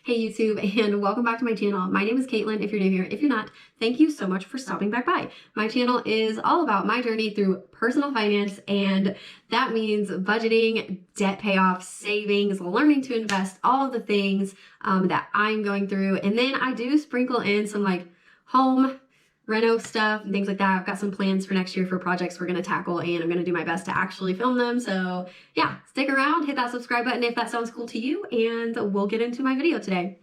Hey YouTube, and welcome back to my channel. My name is Caitlin if you're new here. If you're not, thank you so much for stopping back by. My channel is all about my journey through personal finance, and that means budgeting, debt payoff, savings, learning to invest, all of the things that I'm going through. And then I do sprinkle in some like home reno stuff and things like that. I've got some plans for next year for projects we're going to tackle, and I'm going to do my best to actually film them. So yeah, stick around, hit that subscribe button if that sounds cool to you, and we'll get into my video today.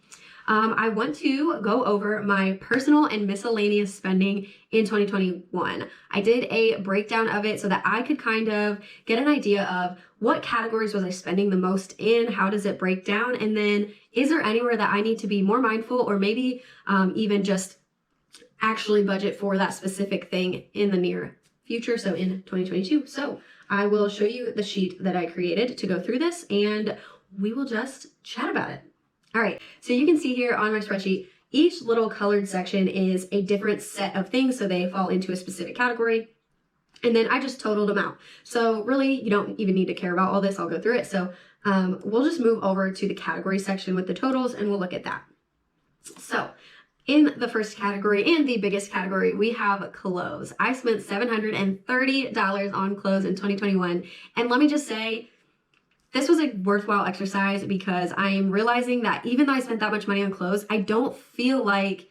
I want to go over my personal and miscellaneous spending in 2021. I did a breakdown of it so that I could kind of get an idea of what categories was I spending the most in, how does it break down, and then is there anywhere that I need to be more mindful, or maybe even just actually budget for that specific thing in the near future, so in 2022. So I will show you the sheet that I created to go through this, and we will just chat about it. All right, so you can see here on my spreadsheet, each little colored section is a different set of things, so they fall into a specific category. And then I just totaled them out. So really, you don't even need to care about all this. I'll go through it. So we'll just move over to the category section with the totals, and we'll look at that. So in the first category and the biggest category, we have clothes. I spent $730 on clothes in 2021. And let me just say, this was a worthwhile exercise because I am realizing that even though I spent that much money on clothes, I don't feel like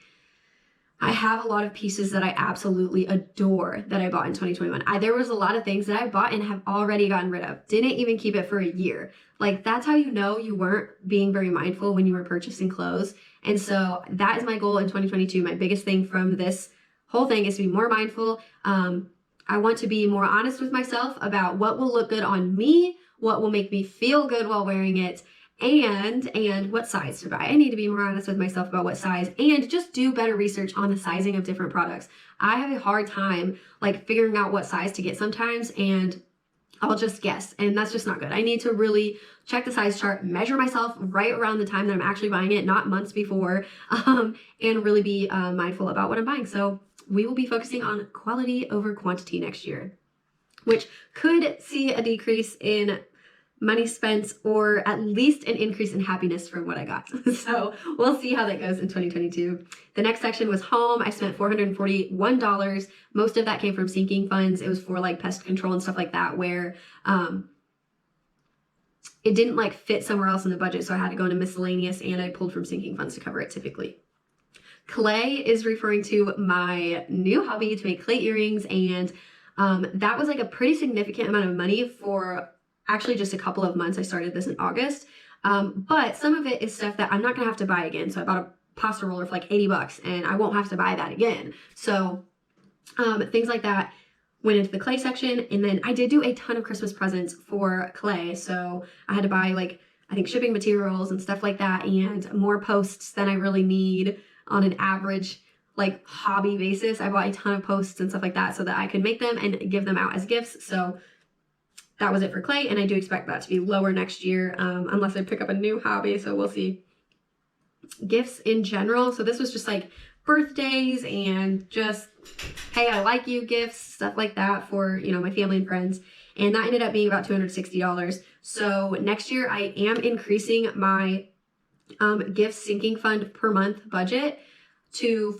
I have a lot of pieces that I absolutely adore that I bought in 2021. There was a lot of things that I bought and have already gotten rid of. Didn't even keep it for a year. Like, that's how you know you weren't being very mindful when you were purchasing clothes. And so that is my goal in 2022. My biggest thing from this whole thing is to be more mindful. I want to be more honest with myself about what will look good on me, what will make me feel good while wearing it, and what size to buy. I need to be more honest with myself about what size, and just do better research on the sizing of different products. I have a hard time like figuring out what size to get sometimes, and I'll just guess, and that's just not good. I need to really check the size chart, measure myself right around the time that I'm actually buying it, not months before, and really be mindful about what I'm buying. So we will be focusing on quality over quantity next year, which could see a decrease in money spent, or at least an increase in happiness from what I got. So we'll see how that goes in 2022. The next section was home. I spent $441. Most of that came from sinking funds. It was for like pest control and stuff like that, where it didn't like fit somewhere else in the budget. So I had to go into miscellaneous, and I pulled from sinking funds to cover it typically. Clay is referring to my new hobby to make clay earrings, and that was like a pretty significant amount of money for actually just a couple of months. I started this in August, but some of it is stuff that I'm not gonna have to buy again. So I bought a pasta roller for like 80 bucks, and I won't have to buy that again. So things like that went into the clay section. And then I did do a ton of Christmas presents for clay. So I had to buy like, I think, shipping materials and stuff like that, and more posts than I really need on an average like hobby basis. I bought a ton of posts and stuff like that so that I could make them and give them out as gifts. So that was it for clay, and I do expect that to be lower next year, unless I pick up a new hobby, so we'll see. Gifts in general, so this was just like birthdays and just, hey, I like you gifts, stuff like that for, you know, my family and friends, and that ended up being about $260. So next year I am increasing my gift sinking fund per month budget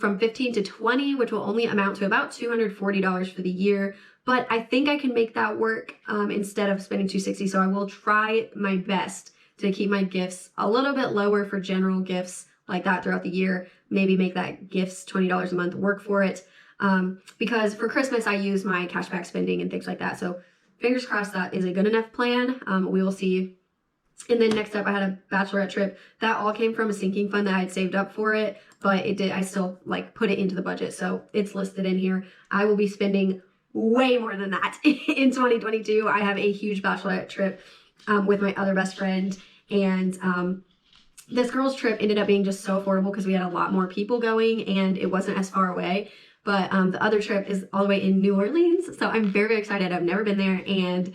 from 15 to 20, which will only amount to about $240 for the year. But I think I can make that work instead of spending $260. So I will try my best to keep my gifts a little bit lower for general gifts like that throughout the year. Maybe make that gifts $20 a month work for it. Because for Christmas, I use my cashback spending and things like that. So fingers crossed that is a good enough plan. We will see. And then next up, I had a Bachelorette Trip. That all came from a sinking fund that I had saved up for it. But I still like put it into the budget. So it's listed in here. I will be spending way more than that in 2022. I have a huge Bachelorette trip with my other best friend, and this girl's trip ended up being just so affordable because we had a lot more people going and it wasn't as far away. But the other trip is all the way in New Orleans, so I'm very, very excited. I've never been there, and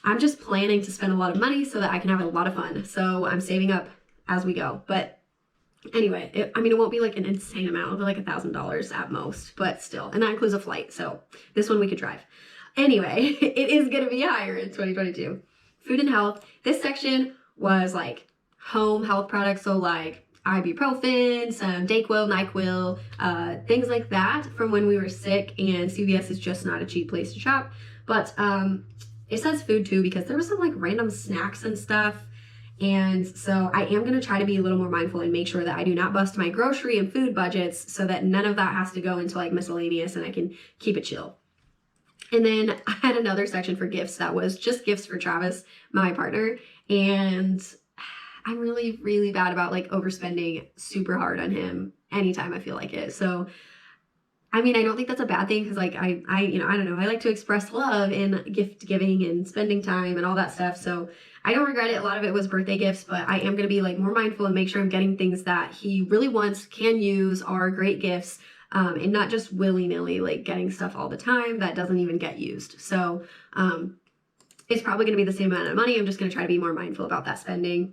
I'm just planning to spend a lot of money so that I can have a lot of fun. So I'm saving up as we go. But anyway, it won't be like an insane amount. It'll be like $1,000 at most, but still. And that includes a flight. So this one we could drive. Anyway, it is going to be higher in 2022. Food and health. This section was like home health products, so like ibuprofen, some Dayquil, NyQuil, things like that from when we were sick, and CVS is just not a cheap place to shop. But it says food too, because there was some like random snacks and stuff. And so I am going to try to be a little more mindful and make sure that I do not bust my grocery and food budgets, so that none of that has to go into like miscellaneous and I can keep it chill. And then I had another section for gifts that was just gifts for Travis, my partner. And I'm really, really bad about like overspending super hard on him anytime I feel like it. So, I mean, I don't think that's a bad thing, because like I don't know, I like to express love in gift giving and spending time and all that stuff. So I don't regret it. A lot of it was birthday gifts, but I am going to be like more mindful and make sure I'm getting things that he really wants, can use, are great gifts, and not just willy-nilly like getting stuff all the time that doesn't even get used. So it's probably going to be the same amount of money. I'm just going to try to be more mindful about that spending.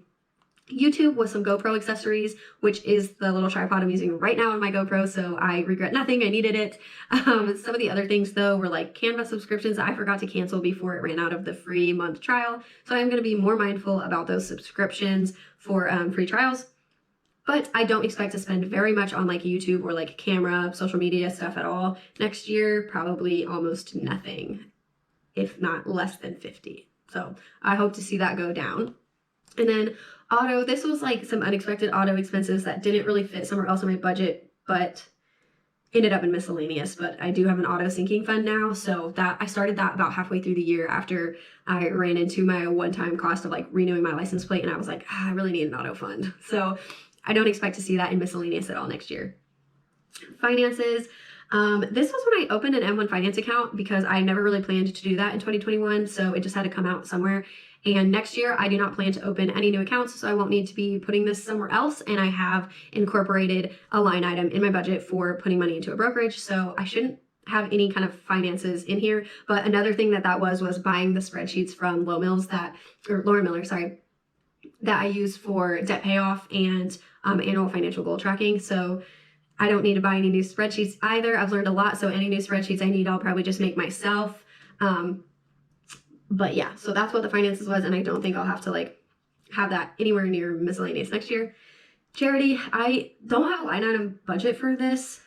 YouTube with some GoPro accessories, which is the little tripod I'm using right now on my GoPro, so I regret nothing. I needed it. Some of the other things though were like Canva subscriptions I forgot to cancel before it ran out of the free month trial, so I'm going to be more mindful about those subscriptions for free trials. But I don't expect to spend very much on like YouTube or like camera, social media stuff at all. Next year, probably almost nothing, if not less than 50. So I hope to see that go down. And then auto, this was like some unexpected auto expenses that didn't really fit somewhere else in my budget, but ended up in miscellaneous. But I do have an auto sinking fund now, so that I started that about halfway through the year after I ran into my one-time cost of like renewing my license plate, and I was like, I really need an auto fund. So I don't expect to see that in miscellaneous at all next year. Finances. This was when I opened an M1 finance account, because I never really planned to do that in 2021, so it just had to come out somewhere. And next year, I do not plan to open any new accounts, so I won't need to be putting this somewhere else. And I have incorporated a line item in my budget for putting money into a brokerage, so I shouldn't have any kind of finances in here. But another thing that was buying the spreadsheets from Laura Miller, that I use for debt payoff and annual financial goal tracking. So I don't need to buy any new spreadsheets either. I've learned a lot, so any new spreadsheets I need, I'll probably just make myself. But yeah, so that's what the finances was, and I don't think I'll have to like have that anywhere near miscellaneous next year. Charity, I don't have a line item budget for this.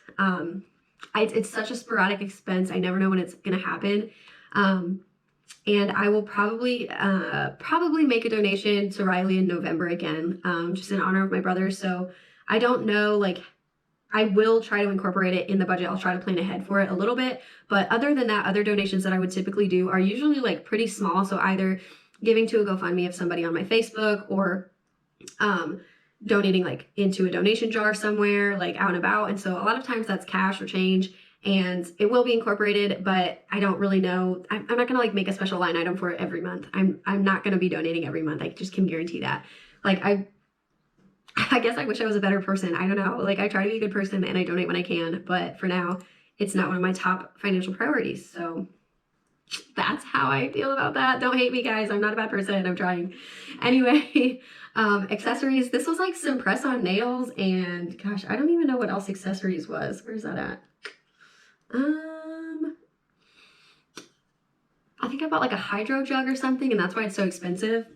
It's such a sporadic expense. I never know when it's going to happen. And I will probably make a donation to Riley in November again, just in honor of my brother. So I don't know, like, I will try to incorporate it in the budget. I'll try to plan ahead for it a little bit. But other than that, other donations that I would typically do are usually like pretty small. So either giving to a GoFundMe of somebody on my Facebook, or donating like into a donation jar somewhere, like out and about. And so a lot of times that's cash or change, and it will be incorporated, but I don't really know. I'm not going to like make a special line item for it every month. I'm not going to be donating every month. I just can guarantee that. Like I guess I wish I was a better person. I don't know. Like, I try to be a good person and I donate when I can, but for now, it's not one of my top financial priorities. So that's how I feel about that. Don't hate me, guys. I'm not a bad person. I'm trying. Anyway, accessories. This was like some press-on nails, and gosh, I don't even know what else accessories was. Where's that at? I think I bought like a hydro jug or something, and that's why it's so expensive.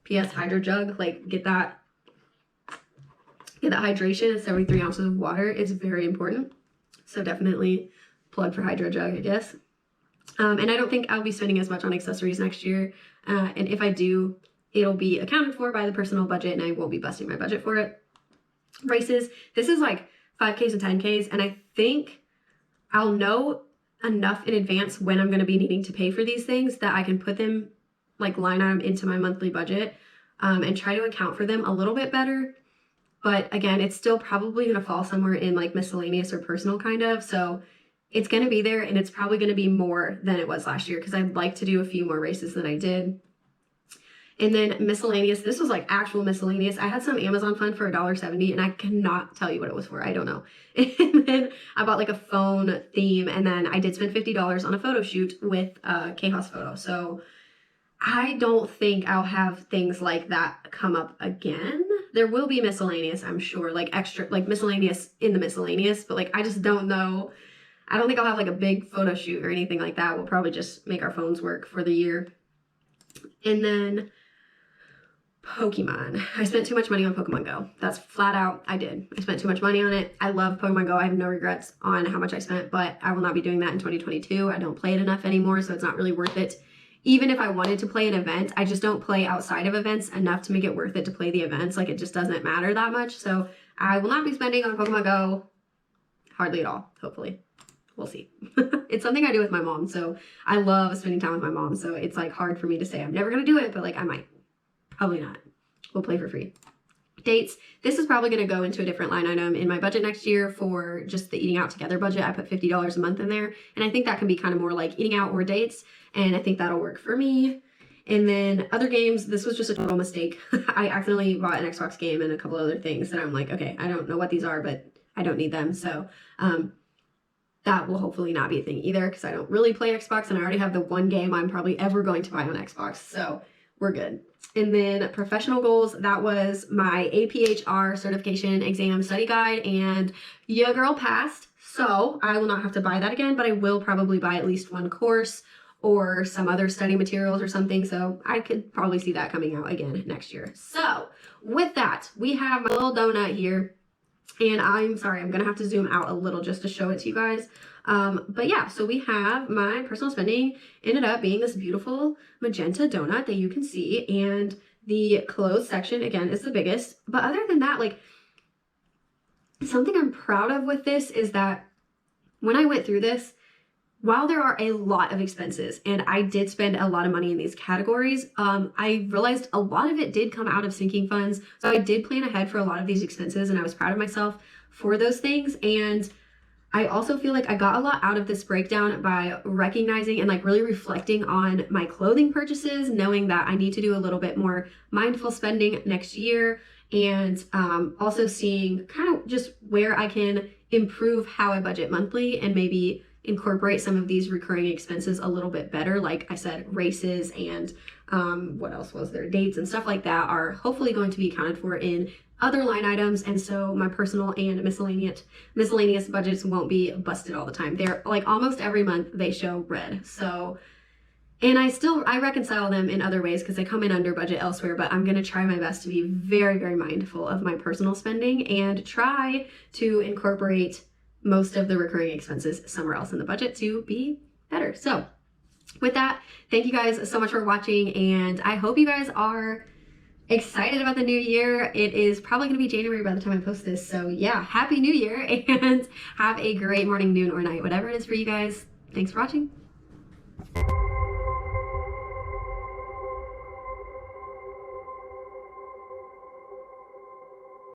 P.S. hydro jug. Like, get that hydration. It's 73 ounces of water. It's very important. So definitely plug for hydro jug, I guess. And I don't think I'll be spending as much on accessories next year. And if I do, it'll be accounted for by the personal budget, and I won't be busting my budget for it. Races. This is like 5Ks and 10Ks. And I think I'll know enough in advance when I'm going to be needing to pay for these things that I can put them like line item into my monthly budget, and try to account for them a little bit better. But again, it's still probably going to fall somewhere in like miscellaneous or personal kind of. So it's going to be there, and it's probably going to be more than it was last year, because I'd like to do a few more races than I did. And then miscellaneous. This was like actual miscellaneous. I had some Amazon fund for $1.70, and I cannot tell you what it was for. I don't know. And then I bought like a phone theme, and then I did spend $50 on a photo shoot with Chaos Photo. So I don't think I'll have things like that come up again. There will be miscellaneous, I'm sure, like extra, like miscellaneous in the miscellaneous, but like I just don't know. I don't think I'll have like a big photo shoot or anything like that. We'll probably just make our phones work for the year. And then Pokemon. I spent too much money on Pokemon Go. That's flat out, I did. I spent too much money on it. I love Pokemon Go. I have no regrets on how much I spent, but I will not be doing that in 2022. I don't play it enough anymore, so it's not really worth it. Even if I wanted to play an event, I just don't play outside of events enough to make it worth it to play the events. Like, it just doesn't matter that much. So I will not be spending on Pokemon Go hardly at all, hopefully. We'll see. It's something I do with my mom, so I love spending time with my mom. So it's like hard for me to say I'm never gonna do it, but like I might. Probably not. We'll play for free. Dates. This is probably going to go into a different line item in my budget next year for just the eating out together budget. I put $50 a month in there, and I think that can be kind of more like eating out or dates, and I think that'll work for me. And then other games, this was just a total mistake. I accidentally bought an Xbox game and a couple other things that I'm like, okay, I don't know what these are, but I don't need them. So that will hopefully not be a thing either, because I don't really play Xbox, and I already have the one game I'm probably ever going to buy on Xbox. So we're good. And then professional goals, that was my APHR certification exam study guide, and your girl passed. So I will not have to buy that again, but I will probably buy at least one course or some other study materials or something. So I could probably see that coming out again next year. So with that, we have my little donut here, and I'm sorry, I'm gonna have to zoom out a little just to show it to you guys. But yeah, so we have my personal spending ended up being this beautiful magenta donut that you can see, and the clothes section again is the biggest. But other than that, like, something I'm proud of with this is that when I went through this, while there are a lot of expenses and I did spend a lot of money in these categories, I realized a lot of it did come out of sinking funds. So I did plan ahead for a lot of these expenses, and I was proud of myself for those things. And I also feel like I got a lot out of this breakdown by recognizing and like really reflecting on my clothing purchases, knowing that I need to do a little bit more mindful spending next year, and also seeing kind of just where I can improve how I budget monthly and maybe incorporate some of these recurring expenses a little bit better. Like I said, races and what else was there? Dates and stuff like that are hopefully going to be accounted for in other line items, and so my personal and miscellaneous budgets won't be busted all the time. They're like almost every month they show red. So, and I reconcile them in other ways because they come in under budget elsewhere, but I'm going to try my best to be very, very mindful of my personal spending and try to incorporate most of the recurring expenses somewhere else in the budget to be better. So with that, thank you guys so much for watching, and I hope you guys are excited about the new year. It is probably going to be January by the time I post this. So yeah, happy new year, and have a great morning, noon, or night, whatever it is for you guys. Thanks for watching.